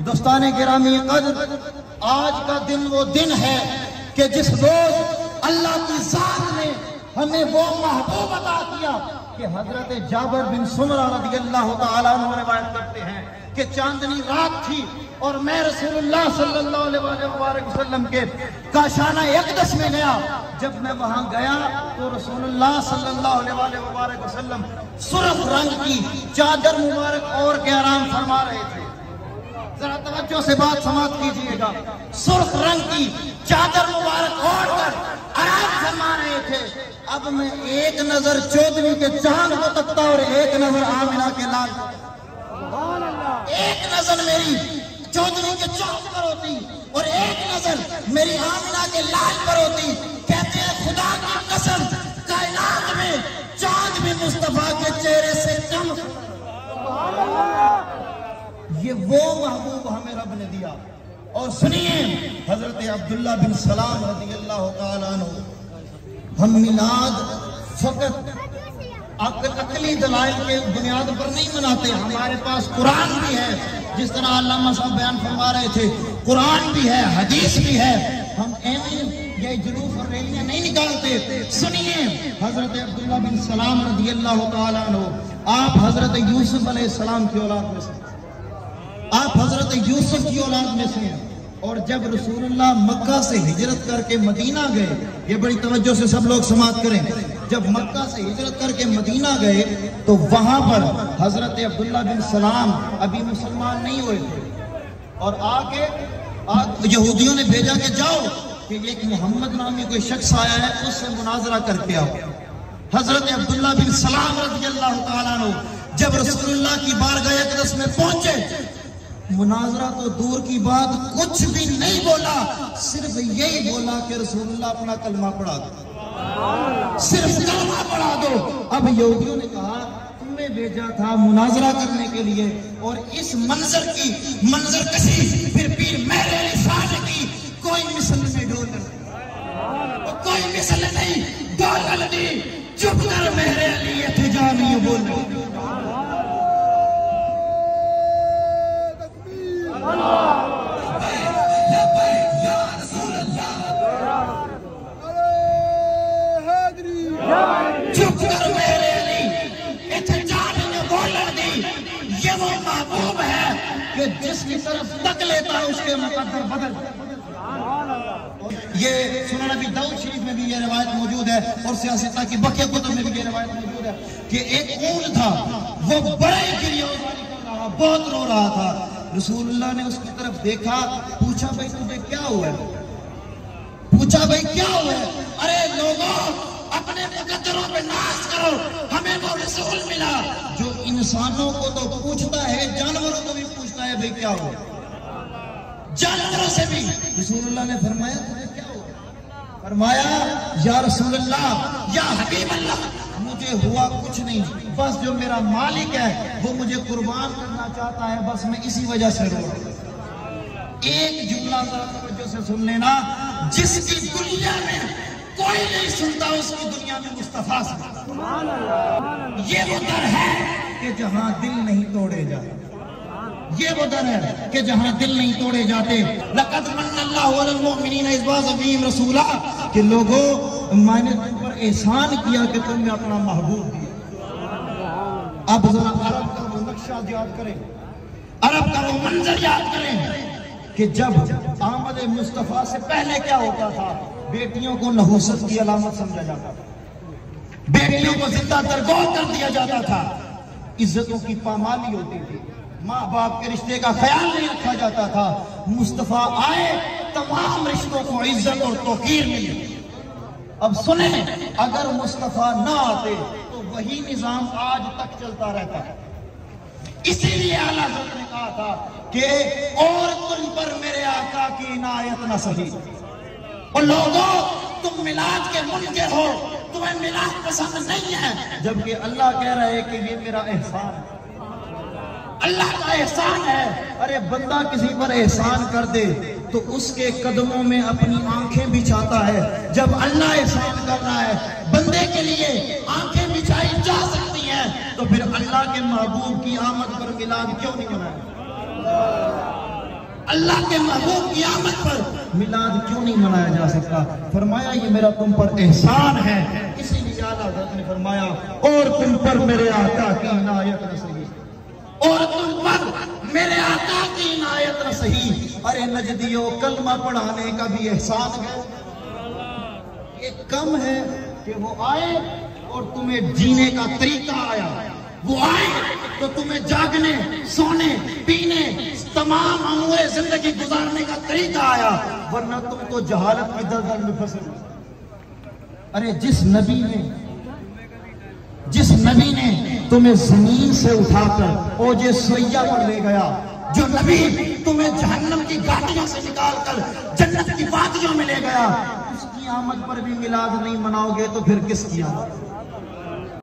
دوستان گرامی قدر، آج کا دن وہ دن ہے کہ جس روز اللہ کی ذات نے ہمیں وہ محبوب عطا کیا کہ حضرت جابر بن سمرہ رضی اللہ تعالیٰ عنہ روایت کرتے ہیں کہ چاندنی رات تھی اور میں رسول اللہ صلی اللہ علیہ وسلم کے کاشانہ اقدس میں گیا۔ جب میں وہاں گیا تو رسول اللہ صلی اللہ علیہ وسلم سرخ رنگ کی چادر مبارک اور کے آرام فرما رہے تھے۔ ذرا توجہ سے بات سماعت کیجئے گا، سرخ رنگ کی چادر مبارک اوڑھ کر آرام فرما رہے تھے۔ اب میں ایک نظر چودھویں کے چاند کو تکتا اور ایک نظر آمنہ کے لال، ایک نظر میری چودھویں کے چاند پر ہوتی اور ایک نظر میری آمنہ کے لال پر ہوتی۔ کہتے ہیں خدا کی قسم کائنات میں چاند بھی مصطفیٰ کے چہرے سے کم۔ یہ وہ محبوب ہمیں رب نے دیا۔ اور سنیے حضرت عبداللہ بن سلام رضی اللہ تعالیٰ عنہ، ہم میلاد فقط عقلی دلائل کے بنیاد پر نہیں مناتے، ہمارے پاس قرآن بھی ہے، جس طرح علامہ صاحب بیان فرما رہے تھے، قرآن بھی ہے، حدیث بھی ہے۔ ہم یہ جلوس اور ریلیاں نہیں نکالتے۔ سنیے حضرت عبداللہ بن سلام رضی اللہ تعالیٰ عنہ، آپ حضرت یوسف علیہ السلام کی اولاد میں سے، آپ حضرت یوسف کی اولاد میں سے ہیں۔ اور جب رسول اللہ مکہ سے ہجرت کر کے مدینہ گئے، یہ بڑی توجہ سے سب لوگ سماعت کریں، جب مکہ سے ہجرت کر کے مدینہ گئے تو وہاں پر حضرت عبداللہ بن سلام ابھی مسلمان نہیں ہوئے تھے، اور آگے یہودیوں نے بھیجا کہ جاؤ کہ ایک محمد نامی کوئی شخص آیا ہے، اس سے مناظرہ کر کے آؤ۔ حضرت عبداللہ بن سلام رضی اللہ تعالیٰ عنہ جب رسول اللہ کی بارگاہ اقدس میں پہنچے، مناظرہ تو دور کی بات، کچھ بھی نہیں بولا، صرف یہی بولا کہ رسول اللہ اپنا کلمہ پڑھا دو، صرف کلمہ پڑھا دو۔ اب یہودیوں نے کہا تمہیں بھیجا تھا مناظرہ کرنے کے لیے، اور اس منظر کشی پھر پیر مہر علی شاہ کی کوئی مثل میں ڈول نہیں، کوئی مثل نہیں، ڈول نہیں، چپ کر مہر علی اتجا نہیں بول رہی۔ چپ کر میرے علی اتجا نہیں بولن دی۔ یہ وہ محبوب ہے کہ جس کی طرف تک لیتا ہے اس کے مقدر بدل۔ یہ سنن نبی داؤد شریف میں بھی یہ روایت موجود ہے، اور سیاستہ کی بقیہ کتب میں بھی یہ روایت موجود ہے کہ ایک اونٹ تھا، وہ بڑے گریبان کر رہا، بہت رو رہا تھا۔ رسول اللہ نے اس کی طرف دیکھا، پوچھا بھائی تجھے کیا ہوا ہے؟ پوچھا بھائی کیا ہوا ہے؟ ارے لوگوں اپنے مقدروں پہ ناز کرو، ہمیں وہ رسول ملا جو انسانوں کو تو پوچھتا ہے، جانوروں کو بھی پوچھتا ہے بھائی کیا ہوا، جانوروں سے بھی۔ رسول اللہ نے فرمایا تجھے کیا ہوا؟ فرمایا یا رسول اللہ، یا حبیب اللہ، مجھے ہوا کچھ نہیں، بس جو میرا مالک ہے وہ مجھے قربان کرنا چاہتا ہے، بس میں اسی وجہ سے رو رہا ہوں۔ ایک جملہ ذرا توجہ سے سن لینا، جس کی دنیا میں کوئی نہیں سنتا اس کی دنیا میں مصطفیٰ سے۔ یہ وہ در ہے کہ جہاں دل نہیں توڑے جاتے، یہ وہ در ہے کہ جہاں دل نہیں توڑے جاتے۔ لَقَدْ مَنَّ اللَّهُ عَلَى الْمُؤْمِنِينَ إِذْ بَعَثَ فِيهِمْ رَسُولًا، کہ لوگوں میں نے تم پر احسان کیا کہ تم نے اپنا محبوب دیا۔ اب ذرا عرب کا وہ نقشہ یاد کریں، عرب کا وہ منظر یاد کریں کہ جب آمد مصطفیٰ سے پہلے کیا ہوتا تھا؟ بیٹیوں کو نحوست کی علامت سمجھا جاتا تھا، بیٹیوں کو زندہ درگور کر دیا جاتا تھا، عزتوں کی پامالی ہوتی تھی، ماں باپ کے رشتے کا خیال نہیں رکھا جاتا تھا۔ مصطفیٰ آئے، تمام رشتوں کو عزت اور توقیر ملی۔ اب سنیں، اگر مصطفیٰ نہ آتے تو وہی نظام آج تک چلتا رہتا ہے۔ اسی لیے اعلیٰ حضرت نے کہا تھا کہ اور تم پر میرے آقا کی عنایت نہ سہی۔ اور لوگوں تم میلاد کے منکر ہو، تمہیں میلاد پسند نہیں ہے، جبکہ اللہ کہہ رہا ہے کہ یہ میرا احسان ہے، اللہ کا احسان ہے۔ ارے بندہ کسی پر احسان کر دے تو اس کے قدموں میں اپنی آنکھیں بچھاتا ہے۔ جب اللہ احسان کر رہا ہے، بندے کے لیے آنکھیں بچھائی جا سکتی ہیں، تو پھر اللہ کے محبوب کی آمد پر میلاد کیوں نہیں منایا؟ اللہ کے محبوب کی آمد پر میلاد کیوں نہیں منایا جا سکتا؟ فرمایا یہ میرا تم پر احسان ہے، اسی لیے اعلیٰ حضرت نے فرمایا اور تم پر میرے آقا کی عنایت نہ سہی، اور تم پر میرے آقا کی عنایت نہ سہی۔ ارے نجدیو، کلمہ پڑھانے کا بھی احسان ہے، یہ کم ہے کہ وہ آئے اور تمہیں جینے کا طریقہ آیا، وہ آئے تو تمہیں جاگنے، سونے، پینے، تمام امور زندگی گزارنے کا طریقہ آیا، ورنہ تم تو جہالت میں دلدل میں پھنسے ہوئے۔ ارے جس نبی نے تمہیں زمین سے اٹھا کر اوج سویہ پر لے گیا، جو نبی تمہیں جہنم کی گھاٹیوں سے نکال کر جنت کی وادیوں میں لے گیا، اس کی آمد پر بھی میلاد نہیں مناؤ گے تو پھر کس کی آمد؟